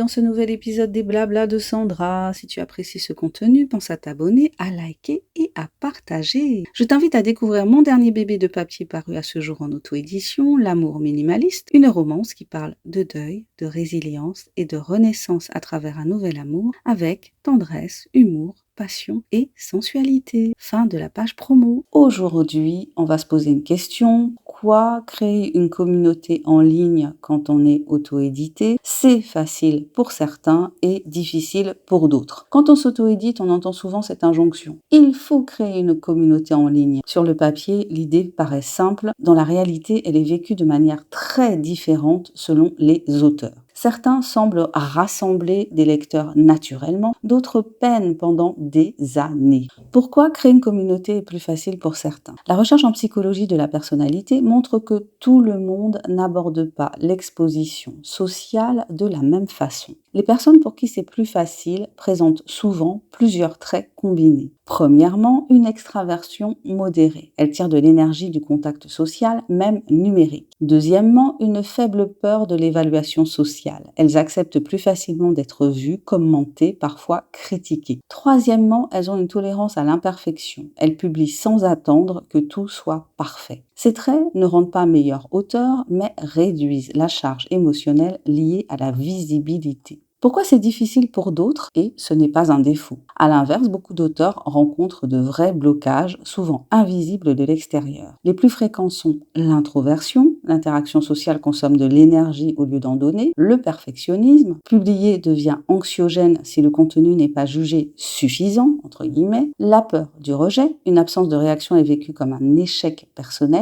dans ce nouvel épisode des Blabla de Sandra. Si tu apprécies ce contenu, pense à t'abonner, à liker et à partager. Je t'invite à découvrir mon dernier bébé de papier paru à ce jour en auto-édition, L'amour minimaliste, une romance qui parle de deuil, de résilience et de renaissance à travers un nouvel amour avec tendresse, humour, passion et sensualité. Fin de la page promo. Aujourd'hui, on va se poser une question. Quoi créer une communauté en ligne quand on est auto-édité? C'est facile pour certains et difficile pour d'autres. Quand on s'auto-édite, on entend souvent cette injonction. Il faut créer une communauté en ligne. Sur le papier, l'idée paraît simple. Dans la réalité, elle est vécue de manière très différente selon les auteurs. Certains semblent rassembler des lecteurs naturellement, d'autres peinent pendant des années. Pourquoi créer une communauté est plus facile pour certains? La recherche en psychologie de la personnalité montre que tout le monde n'aborde pas l'exposition sociale de la même façon. Les personnes pour qui c'est plus facile présentent souvent plusieurs traits combinés. Premièrement, une extraversion modérée. Elle tire de l'énergie du contact social, même numérique. Deuxièmement, une faible peur de l'évaluation sociale. Elles acceptent plus facilement d'être vues, commentées, parfois critiquées. Troisièmement, elles ont une tolérance à l'imperfection. Elles publient sans attendre que tout soit parfait. Ces traits ne rendent pas meilleurs auteurs, mais réduisent la charge émotionnelle liée à la visibilité. Pourquoi c'est difficile pour d'autres et ce n'est pas un défaut? À l'inverse, beaucoup d'auteurs rencontrent de vrais blocages, souvent invisibles de l'extérieur. Les plus fréquents sont l'introversion, l'interaction sociale consomme de l'énergie au lieu d'en donner, le perfectionnisme, publier devient anxiogène si le contenu n'est pas jugé suffisant, entre guillemets, la peur du rejet, une absence de réaction est vécue comme un échec personnel,